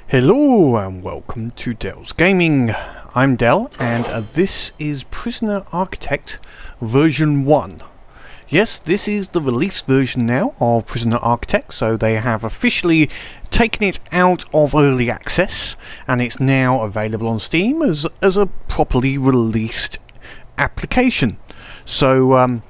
Hello and welcome to Dell's Gaming. I'm Dell and this is Prisoner Architect version 1. Yes, this is the released version now of Prisoner Architect, so they have officially taken it out of early access and it's now available on Steam as a properly released application. So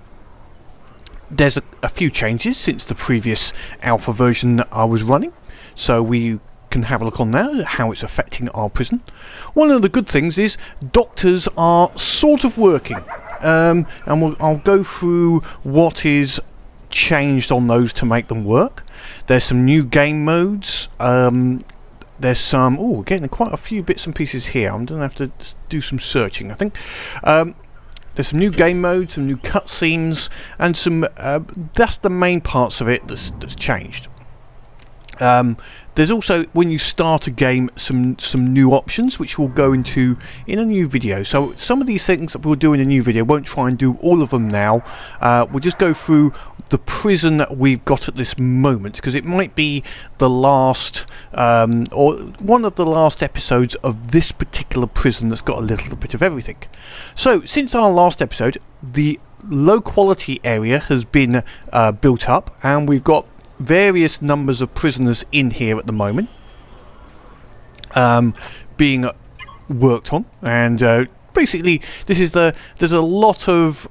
there's a few changes since the previous alpha version that I was running, so we can have a look on there how it's affecting our prison. One of the good things is doctors are sort of working, and I'll go through what is changed on those to make them work. There's some new game modes. There's some we're getting quite a few bits and pieces here. I'm gonna have to do some searching, I think. There's some new game modes, some new cutscenes, and some that's the main parts of it that's changed. There's also, when you start a game, some new options which we'll go into in a new video. So some of these things that we'll do in a new video, won't try and do all of them now. We'll just go through the prison that we've got at this moment, because it might be the last or one of the last episodes of this particular prison that's got a little bit of everything. So since our last episode, the low quality area has been built up, and we've got various numbers of prisoners in here at the moment being worked on, and basically this is there's a lot of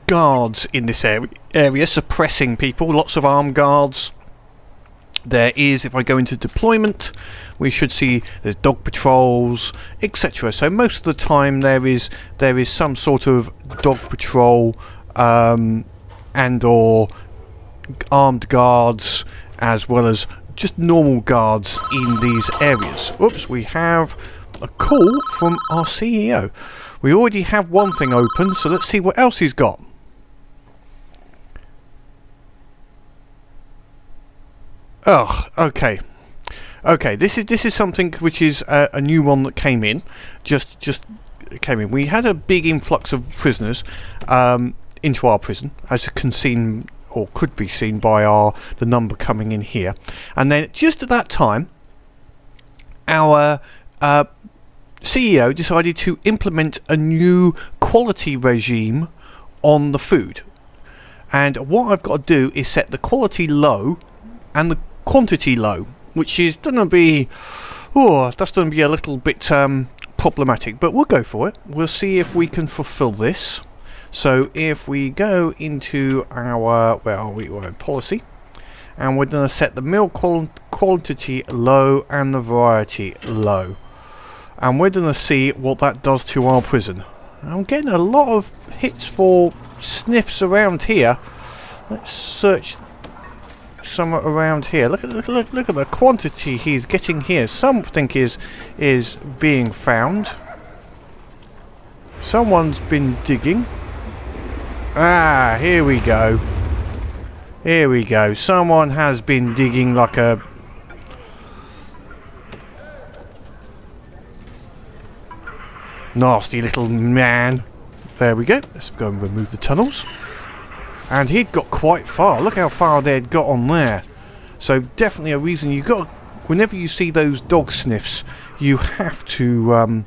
guards in this area suppressing people, lots of armed guards. There is, if I go into deployment, we should see there's dog patrols, etc. So most of the time there is some sort of dog patrol and or armed guards, as well as just normal guards in these areas. Oops, we have a call from our CEO. We already have one thing open, so let's see what else he's got. Oh, okay. This is something which is a new one that came in. Just came in. We had a big influx of prisoners into our prison, as you can see, or could be seen by the number coming in here. And then just at that time, our CEO decided to implement a new quality regime on the food. And what I've got to do is set the quality low and the quantity low, which is going to be that's going to be a little bit problematic, but we'll go for it. We'll see if we can fulfill this. So if we go into our policy, and we're going to set the meal quantity low and the variety low, and we're going to see what that does to our prison. I'm getting a lot of hits for sniffs around here. Let's search somewhere around here. Look at the quantity he's getting here. Something is being found. Someone's been digging. Ah, here we go. Here we go. Someone has been digging like a... nasty little man. There we go. Let's go and remove the tunnels. And he'd got quite far. Look how far they'd got on there. So definitely a reason you got... whenever you see those dog sniffs, you have to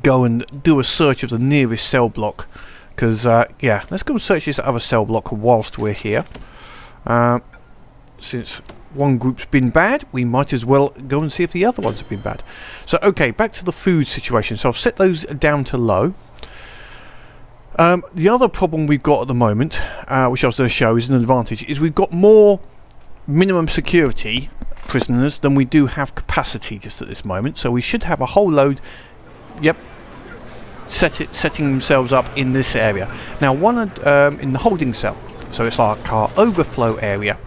go and do a search of the nearest cell block. Because, yeah, let's go and search this other cell block whilst we're here. Since one group's been bad, we might as well go and see if the other ones have been bad. So, okay, back to the food situation. So I've set those down to low. The other problem we've got at the moment, which I was going to show is an advantage, is we've got more minimum security prisoners than we do have capacity just at this moment. So we should have a whole load... Yep. Setting themselves up in this area. Now one in the holding cell, so it's like our overflow area.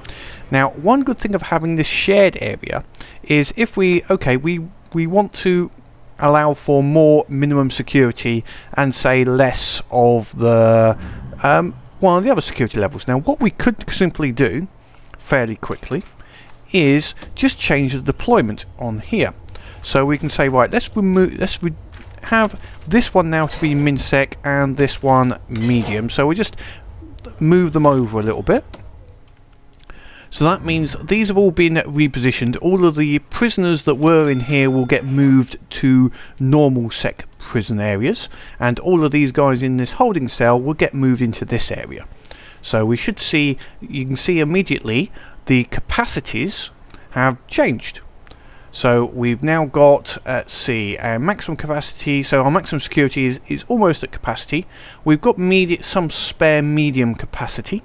Now one good thing of having this shared area is if we want to allow for more minimum security and say less of the one of the other security levels. Now what we could simply do fairly quickly is just change the deployment on here. So we can say, right, let's have this one now to be min-sec and this one medium. So we just move them over a little bit. So that means these have all been repositioned. All of the prisoners that were in here will get moved to normal sec prison areas, and all of these guys in this holding cell will get moved into this area. So we should see, you can see immediately the capacities have changed. So we've now got, let's see, our maximum capacity. So our maximum security is almost at capacity. We've got some spare medium capacity,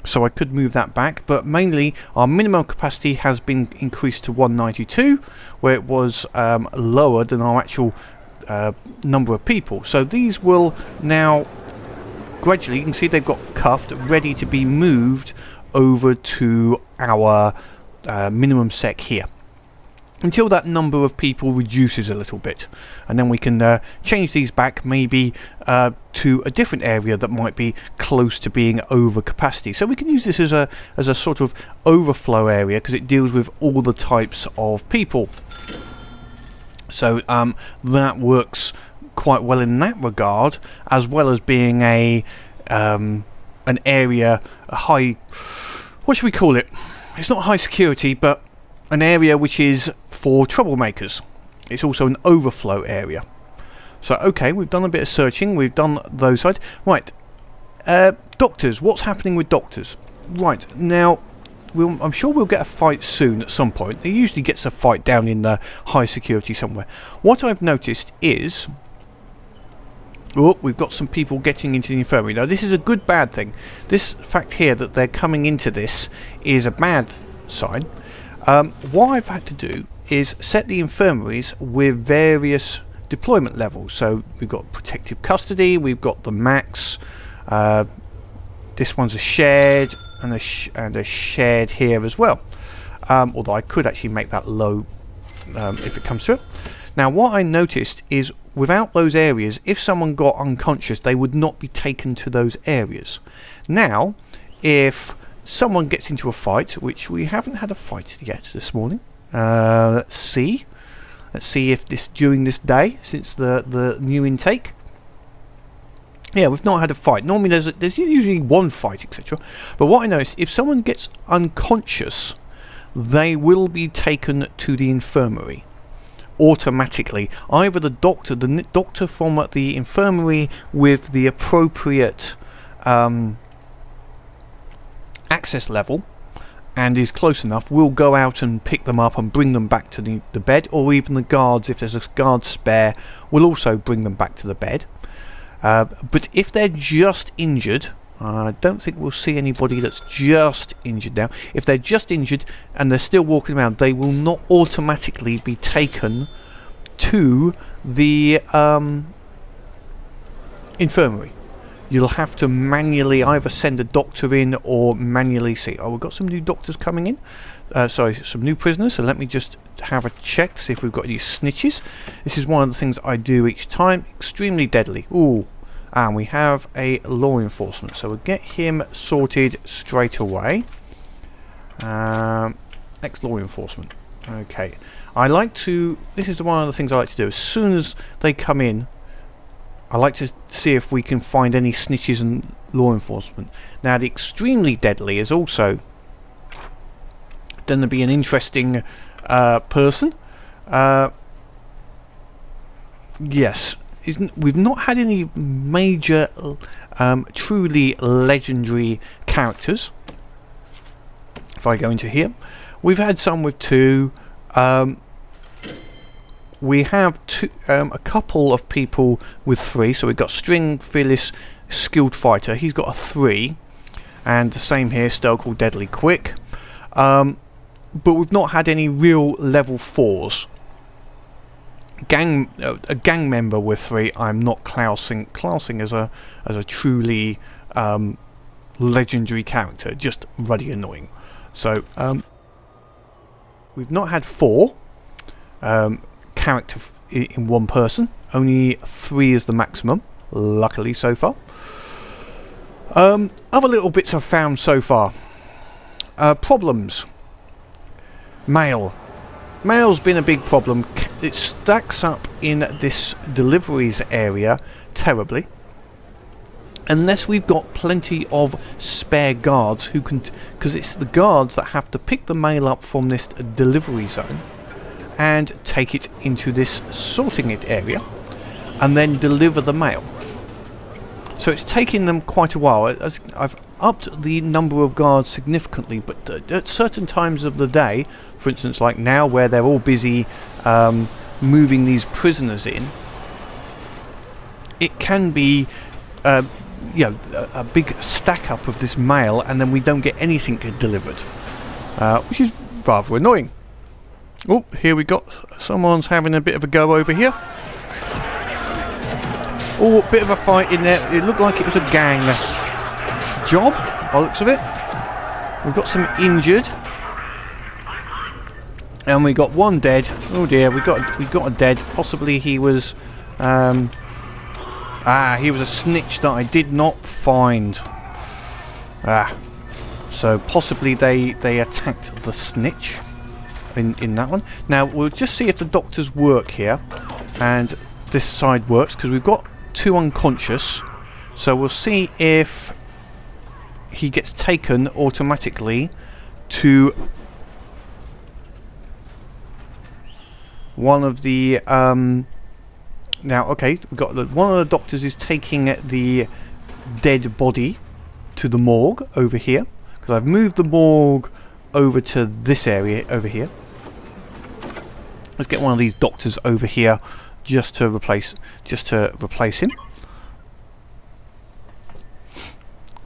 so I could move that back, but mainly our minimum capacity has been increased to 192, where it was lower than our actual number of people. So these will now gradually, you can see they've got cuffed, ready to be moved over to our minimum sec here, until that number of people reduces a little bit, and then we can change these back maybe to a different area that might be close to being over capacity. So we can use this as a sort of overflow area, because it deals with all the types of people. So that works quite well in that regard, as well as being an area, a high, what should we call it? It's not high security, but an area which is for troublemakers. It's also an overflow area. So okay, we've done a bit of searching, we've done those sides. Right, doctors, what's happening with doctors? Right, now I'm sure we'll get a fight soon at some point. There usually gets a fight down in the high security somewhere. What I've noticed is, oh, we've got some people getting into the infirmary. Now this is a good bad thing. This fact here that they're coming into this is a bad sign. What I've had to do is set the infirmaries with various deployment levels. So we've got protective custody, we've got the max, this one's a shared, and a shared here as well. Although I could actually make that low if it comes to it. Now what I noticed is, without those areas, if someone got unconscious, they would not be taken to those areas. Now, if someone gets into a fight, which we haven't had a fight yet this morning, let's see if this, during this day, since the new intake, yeah, we've not had a fight. Normally there's usually one fight, etc. But what I noticed, if someone gets unconscious, they will be taken to the infirmary automatically. Either the doctor from the infirmary with the appropriate access level and is close enough will go out and pick them up and bring them back to the bed, or even the guards, if there's a guard spare, will also bring them back to the bed. But if they're just injured, I don't think we'll see anybody that's just injured now. If they're just injured and they're still walking around, they will not automatically be taken to the infirmary. You'll have to manually either send a doctor in or manually see. Oh, we've got some new doctors coming in. Sorry, some new prisoners. So let me just have a check to see if we've got any snitches. This is one of the things I do each time. Extremely deadly. Ooh. And we have a law enforcement, so we'll get him sorted straight away. Next, law enforcement. Okay, this is one of the things I like to do. As soon as they come in, I like to see if we can find any snitches in law enforcement. Now, the extremely deadly is also going to be an interesting person. Yes. We've not had any major truly legendary characters. If I go into here, we've had some with 2. We have a couple of people with 3. So we've got String, Fearless, Skilled Fighter. He's got a 3, and the same here, Stell called Deadly Quick. But we've not had any real level 4s. A gang member with 3, I'm not classing as a truly legendary character, just ruddy annoying. So we've not had 4 character in one person. Only 3 is the maximum, luckily so far. Other little bits I've found so far. Problems. Mail's been a big problem. It stacks up in this deliveries area terribly. unless we've got plenty of spare guards who can, because it's the guards that have to pick the mail up from this delivery zone and take it into this sorting it area and then deliver the mail. So it's taking them quite a while. I've upped the number of guards significantly, but at certain times of the day, for instance like now where they're all busy moving these prisoners in, it can be you know, a big stack up of this mail, and then we don't get anything delivered, which is rather annoying. Oh, here we got someone's having a bit of a go over here. Oh, a bit of a fight in there. It looked like it was a gang job by the looks of it. We've got some injured, and we got one dead. Oh dear, we got a dead. Possibly he was he was a snitch that I did not find. So possibly they attacked the snitch in that one. Now we'll just see if the doctors work here, and this side works because we've got 2 unconscious. So we'll see if he gets taken automatically to one of the now okay, we've got one of the doctors is taking the dead body to the morgue over here, because I've moved the morgue over to this area over here. Let's get one of these doctors over here just to replace him.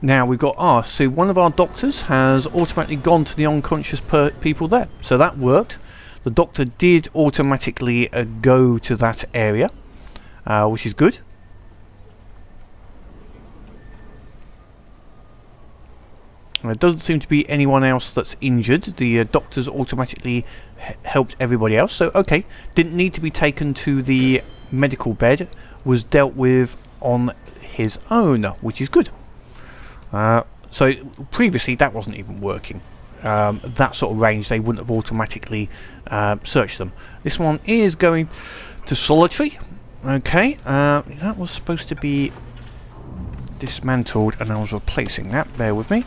Now we've got so one of our doctors has automatically gone to the unconscious people there, so that worked. The doctor did automatically go to that area, which is good. There doesn't seem to be anyone else that's injured. The doctors automatically helped everybody else, so okay, didn't need to be taken to the medical bed, was dealt with on his own, which is good. So previously that wasn't even working. That sort of range, they wouldn't have automatically searched them. This one is going to solitary. Okay, that was supposed to be dismantled, and I was replacing that. Bear with me.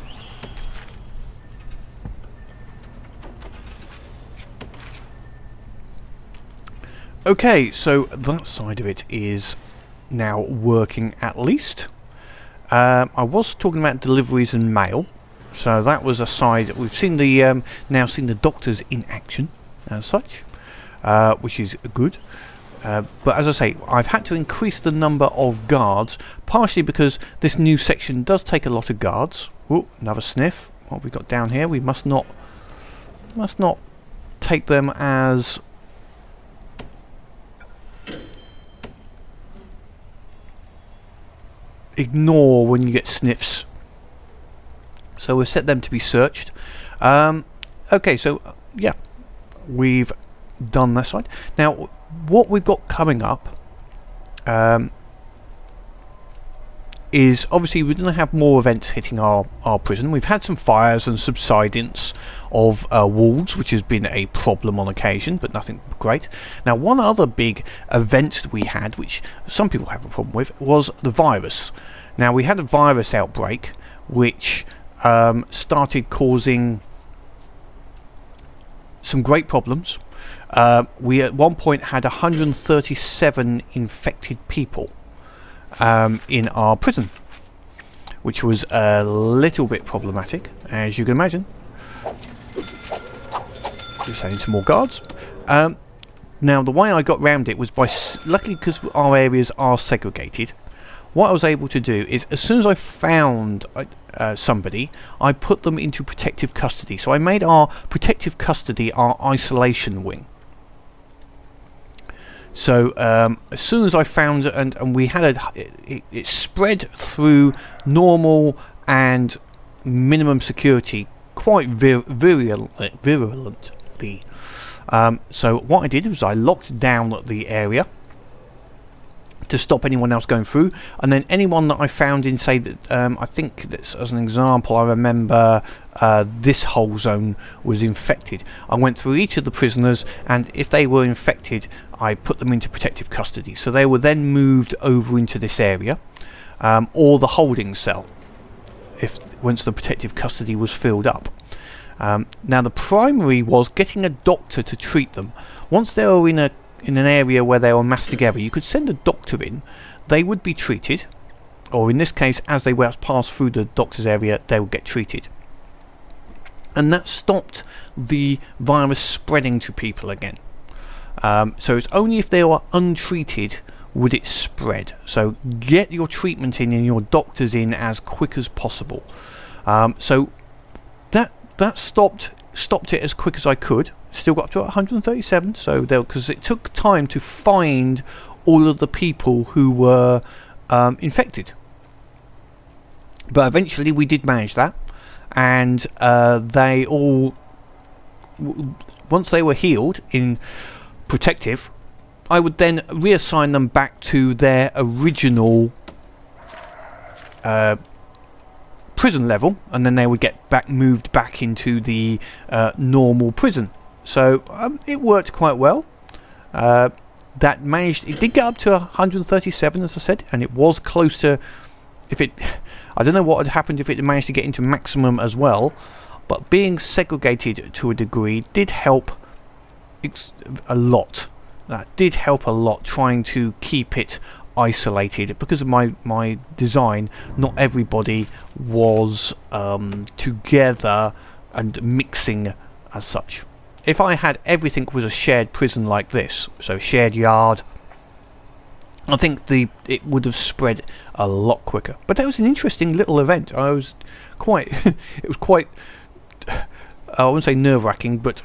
Okay, so that side of it is now working at least. I was talking about deliveries and mail, so that was a side that we've seen the now seen the doctors in action as such, which is good. But as I say, I've had to increase the number of guards, partially because this new section does take a lot of guards. Oh, another sniff. What have we got down here? We must not take them as ignore when you get sniffs. So we'll set them to be searched. Okay, so yeah, we've done that side. Now what we've got coming up is obviously we're going to have more events hitting our prison. We've had some fires and subsidence of walls, which has been a problem on occasion, but nothing great. Now one other big event that we had, which some people have a problem with, was the virus. Now we had a virus outbreak which started causing some great problems. We at one point had 137 infected people in our prison, which was a little bit problematic, as you can imagine. Just adding some more guards. Now the way I got round it was by luckily, because our areas are segregated, what I was able to do is, as soon as I found somebody, I put them into protective custody. So I made our protective custody our isolation wing. So as soon as I found, and we had it spread through normal and minimum security quite virulently. So what I did was I locked down the area to stop anyone else going through, and then anyone that I found in, say that I think that's, as an example, I remember this whole zone was infected. I went through each of the prisoners, and if they were infected, I put them into protective custody. So they were then moved over into this area. or the holding cell, once the protective custody was filled up. Now the primary was getting a doctor to treat them. Once they were in an area where they were massed together, you could send a doctor in, they would be treated, or in this case, as they were passed through the doctor's area, they would get treated. And that stopped the virus spreading to people again. So it's only if they were untreated would it spread. So get your treatment in and your doctors in as quick as possible. So that stopped it as quick as I could. Still got up to 137. So because it took time to find all of the people who were infected. But eventually we did manage that, and they all, once they were healed in protective, I would then reassign them back to their original prison level, and then they would get moved back into the normal prison. So it worked quite well. It did get up to 137, as I said, and it was close to, I don't know what had happened if it managed to get into maximum as well, but being segregated to a degree did help a lot. That did help a lot, trying to keep it isolated. Because of my design, not everybody was together and mixing as such. If I had everything was a shared prison like this, so shared yard, I think it would have spread a lot quicker. But that was an interesting little event. I was quite it was quite, I wouldn't say nerve-wracking, but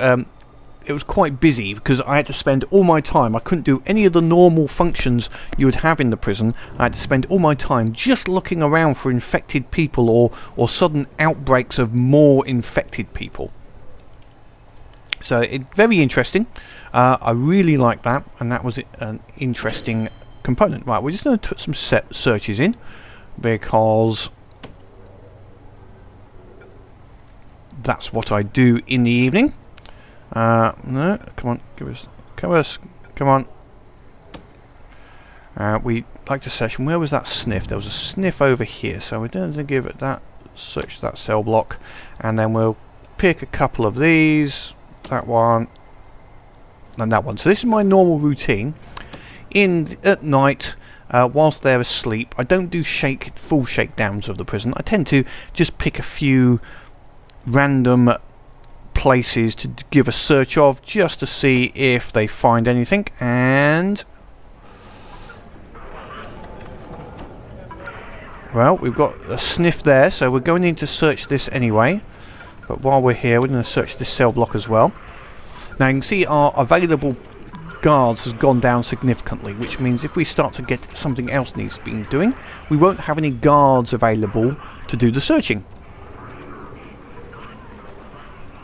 it was quite busy because I had to spend all my time. I couldn't do any of the normal functions you would have in the prison. I had to spend all my time just looking around for infected people or sudden outbreaks of more infected people. So very interesting. I really liked that, and that was an interesting component. Right, we're just going to put some searches in because that's what I do in the evening. No, come on, come on. We like to search. Where was that sniff? There was a sniff over here, so we're going to give it that, search that cell block, and then we'll pick a couple of these, that one, and that one. So this is my normal routine. At night, whilst they're asleep, I don't do full shakedowns of the prison. I tend to just pick a few random places to give a search of, just to see if they find anything. And well, we've got a sniff there, so we're going in to search this anyway. But while we're here, we're going to search this cell block as well. Now you can see our available guards has gone down significantly, which means if we start to get something else needs being doing, we won't have any guards available to do the searching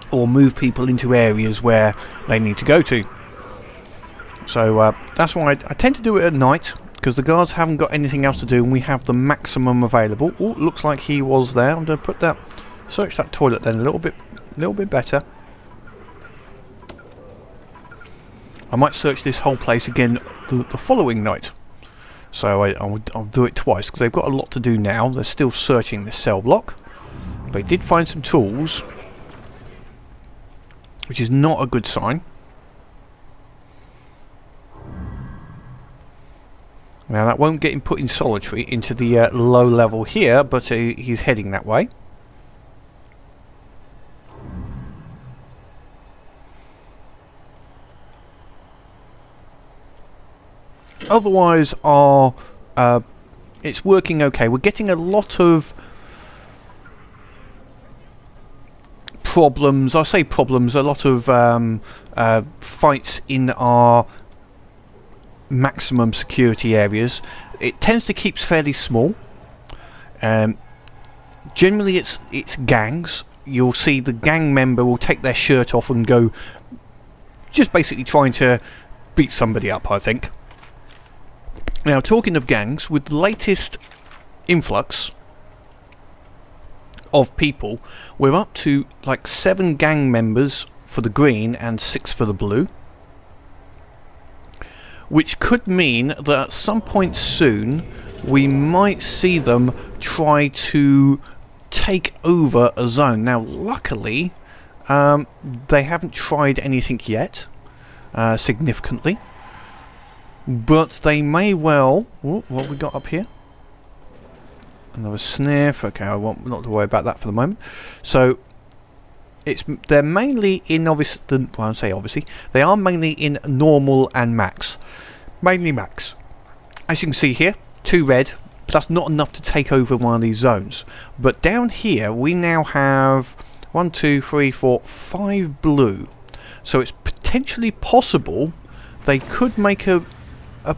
or move people into areas where they need to go to. So that's why I tend to do it at night, because the guards haven't got anything else to do and we have the maximum available. Oh, looks like he was there. I'm going to search that toilet then a little bit better. I might search this whole place again the following night. So I'll do it twice, because they've got a lot to do now. They're still searching this cell block. They did find some tools, which is not a good sign. Now that won't get him put in solitary into the low level here, but he's heading that way. Otherwise, it's working okay. We're getting a lot of problems. I say problems. A lot of fights in our maximum security areas. It tends to keep fairly small. Generally, it's gangs. You'll see the gang member will take their shirt off and go, just basically trying to beat somebody up, I think. Now, talking of gangs, with the latest influx of people, we're up to like 7 gang members for the green and 6 for the blue, which could mean that at some point soon we might see them try to take over a zone. Now, luckily, they haven't tried anything yet, significantly. But they may well... Ooh, what have we got up here? Another sniff. Okay, I want not to worry about that for the moment. So, they're mainly in obviously, they are mainly in normal and max. Mainly max. As you can see here, 2 red, but that's not enough to take over one of these zones. But down here, we now have 1, 2, 3, 4, 5 blue. So it's potentially possible they could make a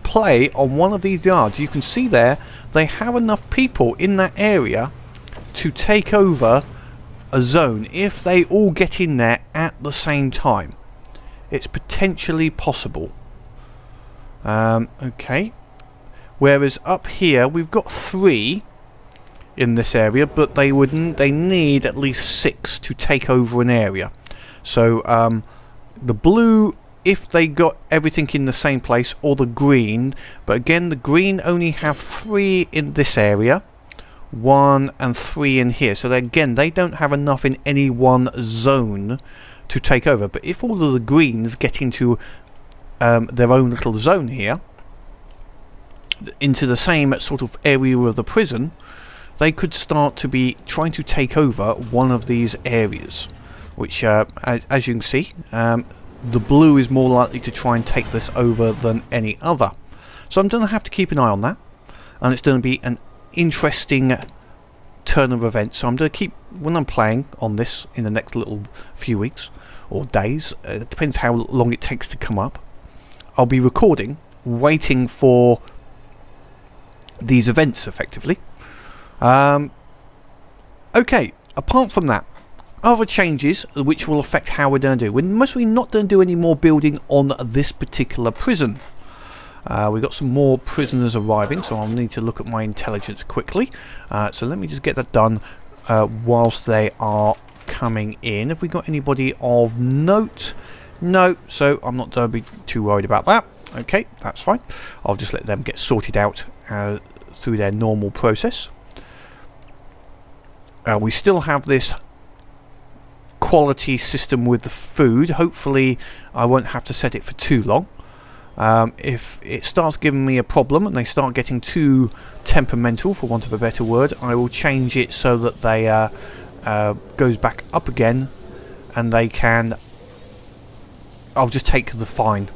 play on one of these yards. You can see there, they have enough people in that area to take over a zone if they all get in there at the same time. It's potentially possible. Okay. Whereas up here we've got 3 in this area, but they need at least 6 to take over an area. So the blue, if they got everything in the same place, or the green, but again the green only have 3 in this area, 1 and 3 in here, so they don't have enough in any one zone to take over. But if all of the greens get into their own little zone here, into the same sort of area of the prison, they could start to be trying to take over one of these areas, which as you can see, the blue is more likely to try and take this over than any other. So I'm going to have to keep an eye on that, and it's going to be an interesting turn of events. So I'm going to keep, when I'm playing on this in the next little few weeks or days, it depends how long it takes to come up, I'll be recording, waiting for these events effectively. Okay, apart from that, other changes which will affect how we're going to do. We're mostly not going to do any more building on this particular prison. We've got some more prisoners arriving, so I'll need to look at my intelligence quickly. So let me just get that done whilst they are coming in. Have we got anybody of note? No, so I'm not going to be too worried about that. Okay, that's fine. I'll just let them get sorted out through their normal process. We still have this quality system with the food. Hopefully I won't have to set it for too long. If it starts giving me a problem and they start getting too temperamental, for want of a better word, I will change it so that they goes back up again, and they can... I'll just take the fine,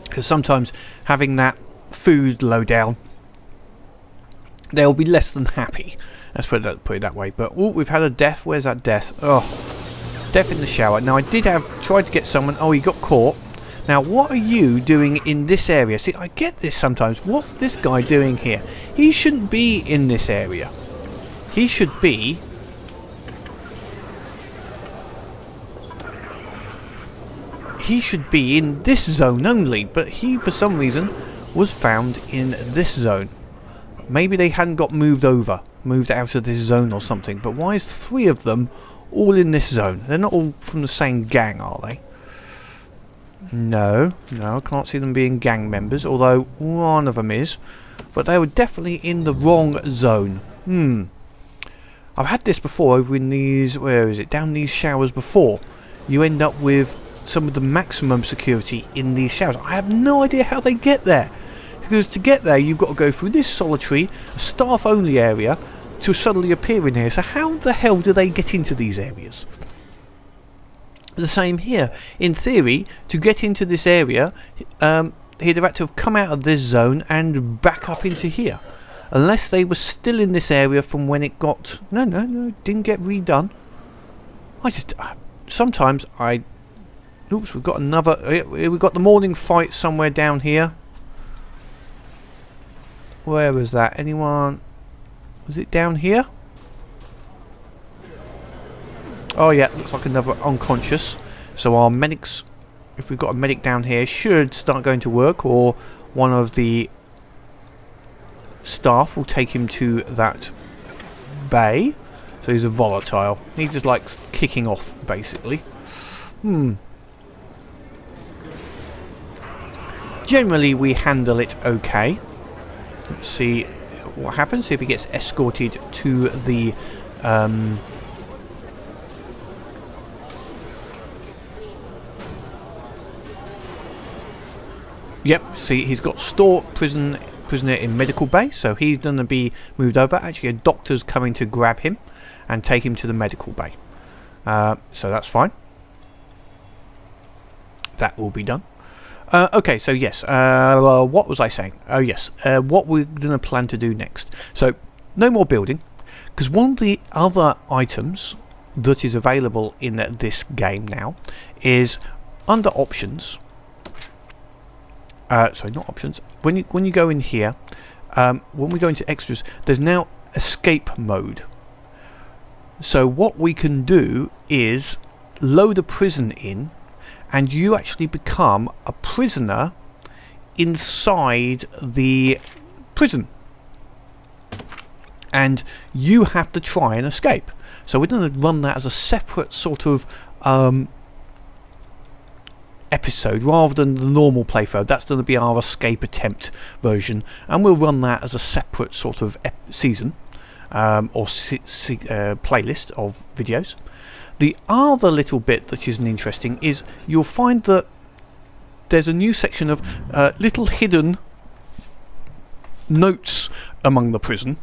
because sometimes having that food low down, they'll be less than happy. Let's put it that way. But oh, we've had a death. Where's that death? Oh, death in the shower. Now I did tried to get someone. Oh, he got caught. Now what are you doing in this area? See, I get this sometimes. What's this guy doing here? He shouldn't be in this area. He should be... He should be in this zone only, but he, for some reason, was found in this zone. Maybe they hadn't got moved out of this zone or something. But why is 3 of them all in this zone? They're not all from the same gang, are they? No, I can't see them being gang members, although one of them is. But they were definitely in the wrong zone. I've had this before over in these... Where is it? Down these showers before. You end up with some of the maximum security in these showers. I have no idea how they get there. Because to get there, you've got to go through this solitary, staff-only area to suddenly appear in here. So how the hell do they get into these areas? The same here. In theory, to get into this area, he'd have had to have come out of this zone and back up into here. Unless they were still in this area from when it got... No, didn't get redone. Sometimes I... Oops, we've got another... We've got the morning fight somewhere down here. Where was that? Anyone? Was it down here? Oh yeah, looks like another unconscious. So our medics, if we've got a medic down here, should start going to work, or one of the staff will take him to that bay. So he's a volatile. He just likes kicking off, basically. Generally we handle it okay. Let's see what happens if he gets escorted to the yep, see, he's got prisoner in medical bay, so he's going to be moved over. Actually, a doctor's coming to grab him and take him to the medical bay. So that's fine. That will be done. Okay, so yes, what was I saying? Oh yes, what we're going to plan to do next. So, no more building, because one of the other items that is available in this game now is under options. Sorry, not options. When you go in here, when we go into extras, there's now escape mode. So what we can do is load a prison in, and you actually become a prisoner inside the prison, and you have to try and escape. So we're going to run that as a separate sort of episode rather than the normal playthrough. That's going to be our escape attempt version, and we'll run that as a separate sort of season or playlist of videos. The other little bit that isn't interesting is you'll find that there's a new section of little hidden notes among the prison,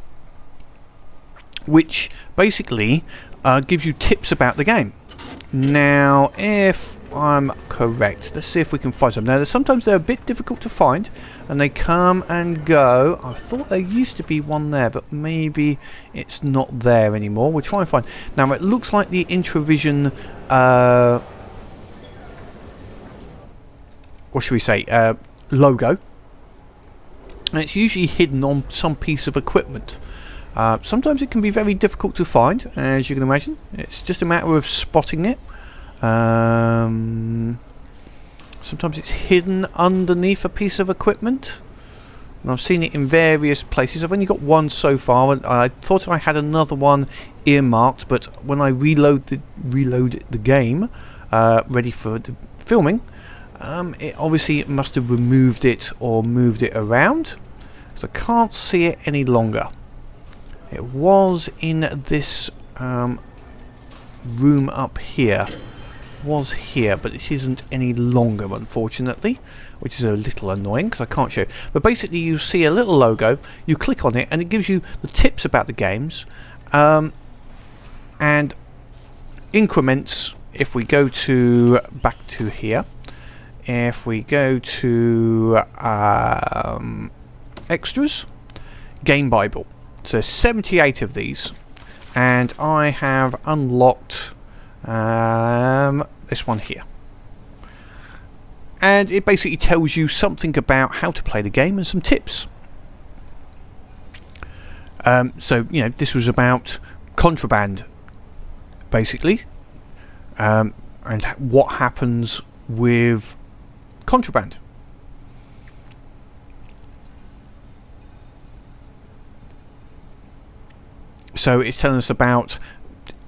which basically gives you tips about the game. Now, if I'm correct, let's see if we can find some. Now, sometimes they're a bit difficult to find, and they come and go. I thought there used to be one there, but maybe it's not there anymore. We'll try and find. Now, it looks like the Intravision, what should we say, logo. And it's usually hidden on some piece of equipment. Sometimes it can be very difficult to find, as you can imagine. It's just a matter of spotting it. Sometimes it's hidden underneath a piece of equipment, and I've seen it in various places. I've only got one so far, and I thought I had another one earmarked, but when I reload the game, ready for the filming, it obviously must have removed it or moved it around, so I can't see it any longer. It was in this room up here. Was here, but it isn't any longer, unfortunately, which is a little annoying because I can't show. But basically, you see a little logo, you click on it, and it gives you the tips about the games, and increments. If we go to back to here, if we go to extras, Game Bible. So 78 of these, and I have unlocked this one here, and it basically tells you something about how to play the game and some tips. So you know, this was about contraband basically, and what happens with contraband. So it's telling us about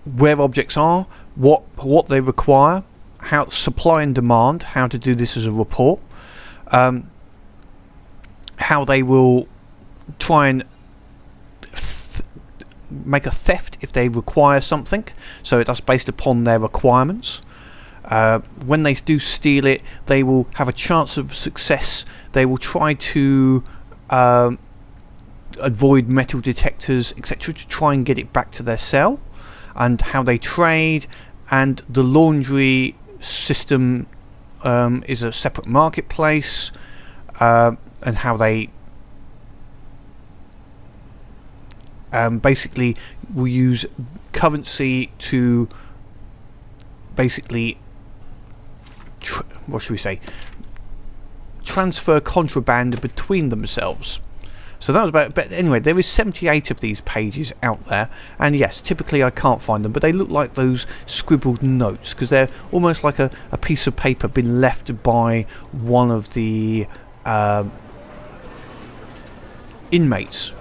where objects are, what they require, how supply and demand, how to do this as a report, how they will try and make a theft if they require something, so that's based upon their requirements. When they do steal it, they will have a chance of success. They will try to avoid metal detectors, etc., to try and get it back to their cell. And how they trade, and the laundry system is a separate marketplace, and how they basically will use currency to basically what should we say, transfer contraband between themselves. So that was about, but anyway, there is 78 of these pages out there, and yes, typically I can't find them, but they look like those scribbled notes, because they're almost like a piece of paper been left by one of the inmates.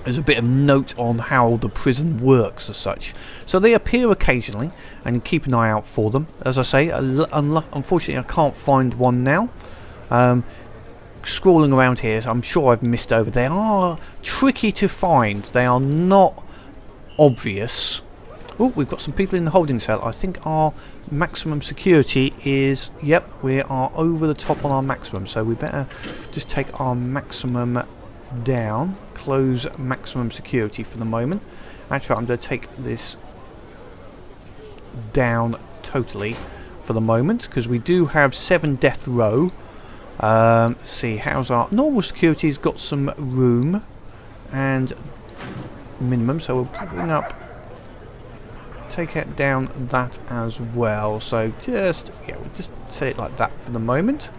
There's a bit of note on how the prison works as such. So they appear occasionally, and keep an eye out for them. As I say, unfortunately I can't find one now. scrolling around here, so I'm sure I've missed over. They are tricky to find. They are not obvious. Oh, we've got some people in the holding cell. I think our maximum security is... Yep, we are over the top on our maximum, so we better just take our maximum down. Close maximum security for the moment. Actually, I'm going to take this down totally for the moment, because we do have 7 death row. Let's see, how's our normal security's got some room and minimum, so we'll bring up, take it down that as well. So just, yeah, we'll just set it like that for the moment.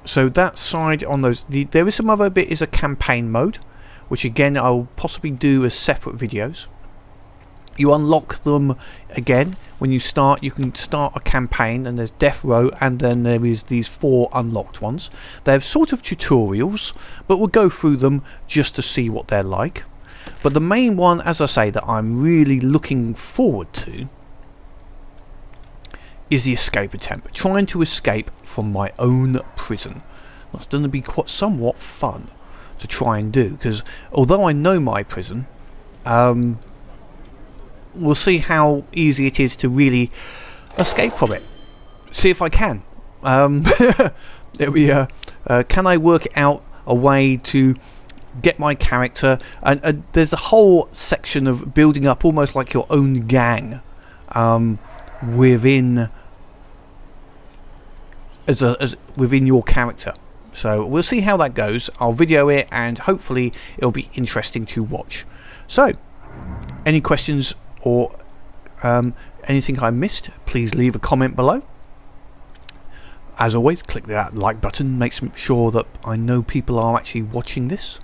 So that side on those, there is some other bit is a campaign mode, which again I'll possibly do as separate videos. You unlock them again when you start. You can start a campaign, and there's death row, and then there is these 4 unlocked ones. They're sort of tutorials, but we'll go through them just to see what they're like. But the main one, as I say, that I'm really looking forward to is the escape attempt, trying to escape from my own prison. That's going to be quite somewhat fun to try and do, because although I know my prison, we'll see how easy it is to really escape from it. See if I can. There we are. Can I work out a way to get my character? And there's a whole section of building up almost like your own gang within within your character. So we'll see how that goes. I'll video it, and hopefully it'll be interesting to watch. So, any questions or anything I missed, please leave a comment below. As always, click that like button, makes sure that I know people are actually watching this.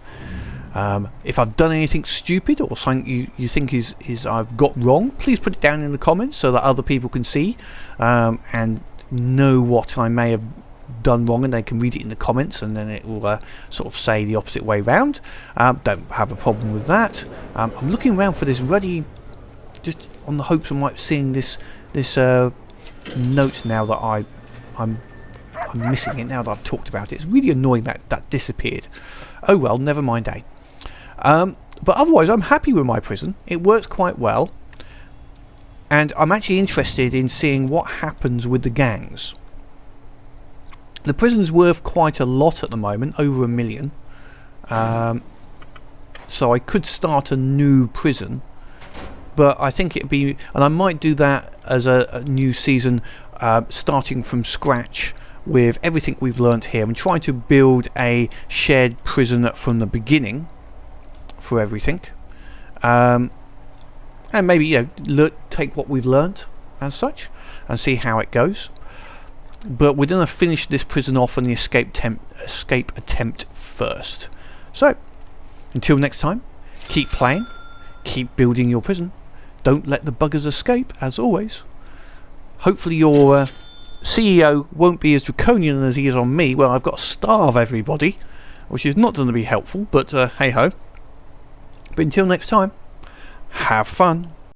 If I've done anything stupid or something you think is I've got wrong, please put it down in the comments so that other people can see and know what I may have done wrong, and they can read it in the comments, and then it will sort of say the opposite way round. Don't have a problem with that. I'm looking around for this ruddy, just on the hopes I might be seeing this note now that I'm missing it now that I've talked about it. It's really annoying that disappeared. Oh well, never mind, eh? But otherwise, I'm happy with my prison. It works quite well, and I'm actually interested in seeing what happens with the gangs. The prison's worth quite a lot at the moment, over $1 million. So I could start a new prison, but I think it'd be, and I might do that as a new season, starting from scratch with everything we've learnt here, and try to build a shared prison from the beginning for everything, and maybe, you know, take what we've learnt as such and see how it goes. But we're going to finish this prison off on the escape attempt first. So until next time, keep playing, keep building your prison, don't let the buggers escape, as always. Hopefully your CEO won't be as draconian as he is on me. Well, I've got to starve everybody, which is not going to be helpful, but hey ho. But until next time, have fun.